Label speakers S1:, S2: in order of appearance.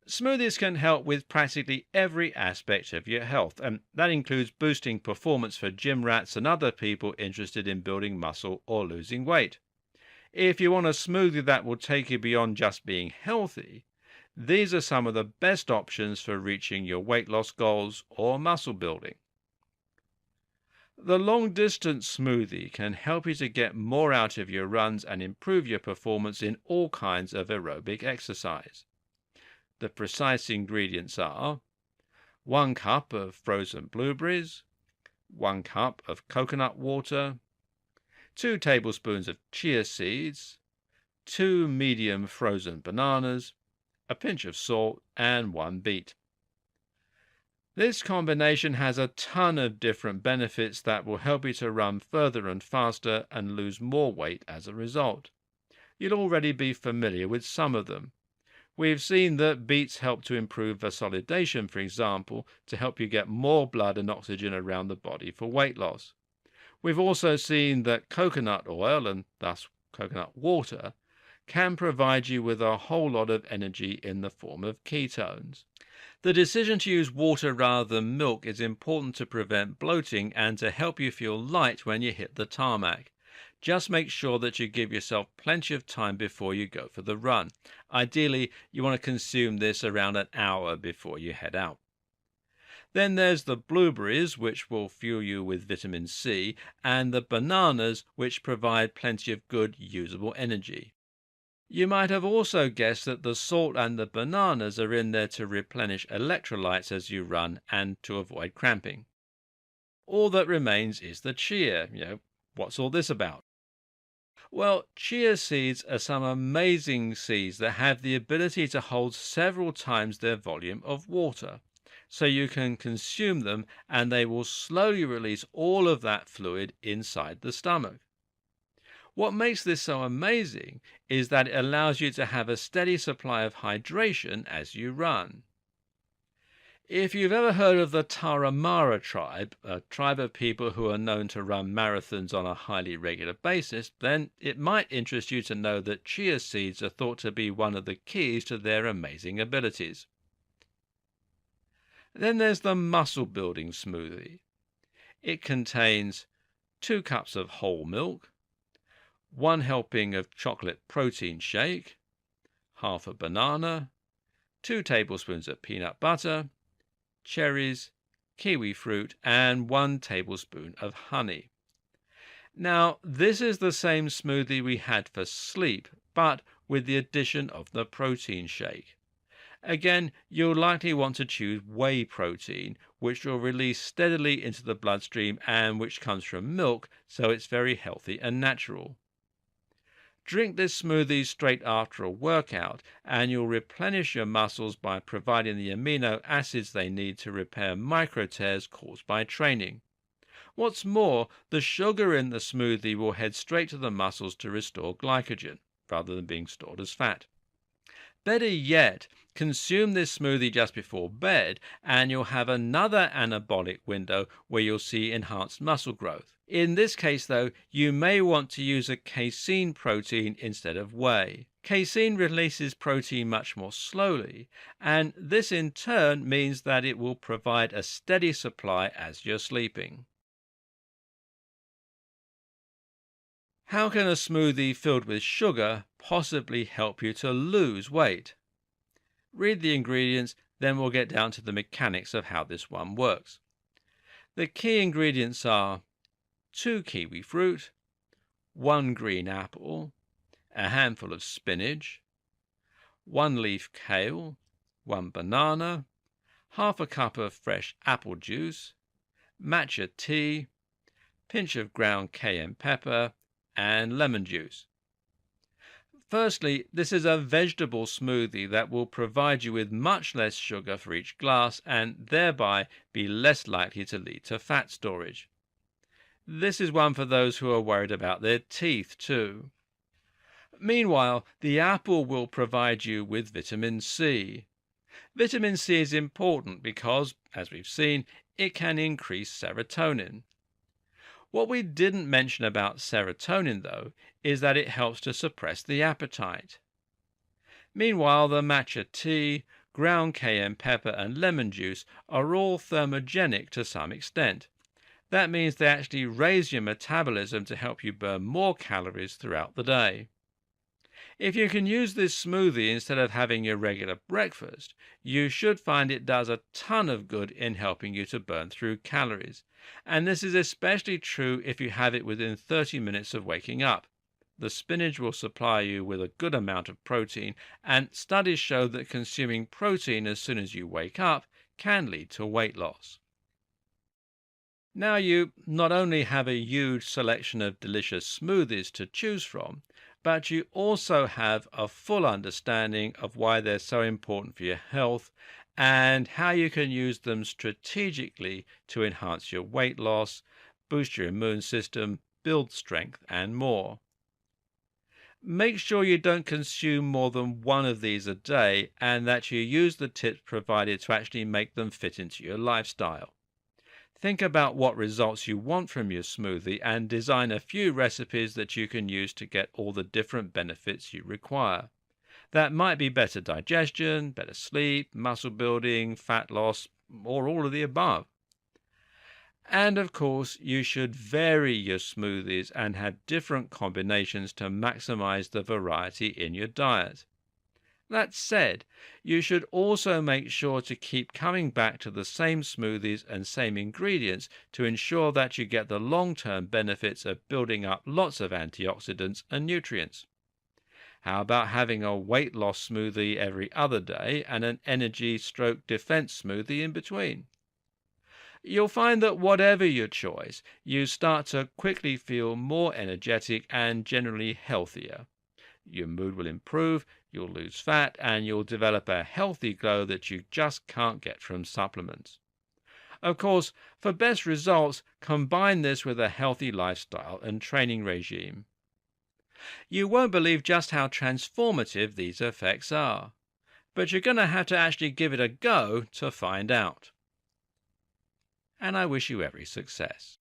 S1: Smoothies can help with practically every aspect of your health, and that includes boosting performance for gym rats and other people interested in building muscle or losing weight. If you want a smoothie that will take you beyond just being healthy, these are some of the best options for reaching your weight loss goals or muscle building. The long distance smoothie can help you to get more out of your runs and improve your performance in all kinds of aerobic exercise. The precise ingredients are 1 cup of frozen blueberries, 1 cup of coconut water, 2 tablespoons of chia seeds, 2 medium frozen bananas, a pinch of salt, and 1 beet. This combination has a ton of different benefits that will help you to run further and faster and lose more weight as a result. You'll already be familiar with some of them. We've seen that beets help to improve vasodilation, for example, to help you get more blood and oxygen around the body for weight loss. We've also seen that coconut oil, and thus coconut water, can provide you with a whole lot of energy in the form of ketones. The decision to use water rather than milk is important to prevent bloating and to help you feel light when you hit the tarmac. Just make sure that you give yourself plenty of time before you go for the run. Ideally, you want to consume this around an hour before you head out. Then there's the blueberries, which will fuel you with vitamin C, and the bananas, which provide plenty of good, usable energy. You might have also guessed that the salt and the bananas are in there to replenish electrolytes as you run and to avoid cramping. All that remains is the chia. What's all this about? Well, chia seeds are some amazing seeds that have the ability to hold several times their volume of water. So you can consume them and they will slowly release all of that fluid inside the stomach. What makes this so amazing is that it allows you to have a steady supply of hydration as you run. If you've ever heard of the Tarahumara tribe, a tribe of people who are known to run marathons on a highly regular basis, then it might interest you to know that chia seeds are thought to be one of the keys to their amazing abilities. Then there's the muscle building smoothie. It contains 2 cups of whole milk, 1 helping of chocolate protein shake, half a banana, 2 tablespoons of peanut butter, cherries, kiwi fruit, and 1 tablespoon of honey. Now, this is the same smoothie we had for sleep, but with the addition of the protein shake. Again, you'll likely want to choose whey protein, which will release steadily into the bloodstream and which comes from milk, so it's very healthy and natural. Drink this smoothie straight after a workout, and you'll replenish your muscles by providing the amino acids they need to repair micro tears caused by training. What's more, the sugar in the smoothie will head straight to the muscles to restore glycogen, rather than being stored as fat. Better yet, consume this smoothie just before bed, and you'll have another anabolic window where you'll see enhanced muscle growth. In this case, though, you may want to use a casein protein instead of whey. Casein releases protein much more slowly, and this in turn means that it will provide a steady supply as you're sleeping. How can a smoothie filled with sugar possibly help you to lose weight? Read the ingredients, then we'll get down to the mechanics of how this one works. The key ingredients are 2 kiwi fruit, 1 green apple, a handful of spinach, 1 leaf kale, 1 banana, half a cup of fresh apple juice, matcha tea, pinch of ground cayenne pepper, and lemon juice. Firstly, this is a vegetable smoothie that will provide you with much less sugar for each glass and thereby be less likely to lead to fat storage. This is one for those who are worried about their teeth too. Meanwhile, the apple will provide you with vitamin C. Vitamin C is important because, as we've seen, it can increase serotonin. What we didn't mention about serotonin, though, is that it helps to suppress the appetite. Meanwhile, the matcha tea, ground cayenne pepper, and lemon juice are all thermogenic to some extent. That means they actually raise your metabolism to help you burn more calories throughout the day. If you can use this smoothie instead of having your regular breakfast, you should find it does a ton of good in helping you to burn through calories. And this is especially true if you have it within 30 minutes of waking up. The spinach will supply you with a good amount of protein, and studies show that consuming protein as soon as you wake up can lead to weight loss. Now you not only have a huge selection of delicious smoothies to choose from, but you also have a full understanding of why they're so important for your health and how you can use them strategically to enhance your weight loss, boost your immune system, build strength, and more. Make sure you don't consume more than one of these a day and that you use the tips provided to actually make them fit into your lifestyle. Think about what results you want from your smoothie and design a few recipes that you can use to get all the different benefits you require. That might be better digestion, better sleep, muscle building, fat loss, or all of the above. And of course, you should vary your smoothies and have different combinations to maximize the variety in your diet. That said, you should also make sure to keep coming back to the same smoothies and same ingredients to ensure that you get the long-term benefits of building up lots of antioxidants and nutrients. How about having a weight loss smoothie every other day and an energy/defense smoothie in between? You'll find that whatever your choice, you start to quickly feel more energetic and generally healthier. Your mood will improve, you'll lose fat, and you'll develop a healthy glow that you just can't get from supplements. Of course, for best results, combine this with a healthy lifestyle and training regime. You won't believe just how transformative these effects are, but you're going to have to actually give it a go to find out. And I wish you every success.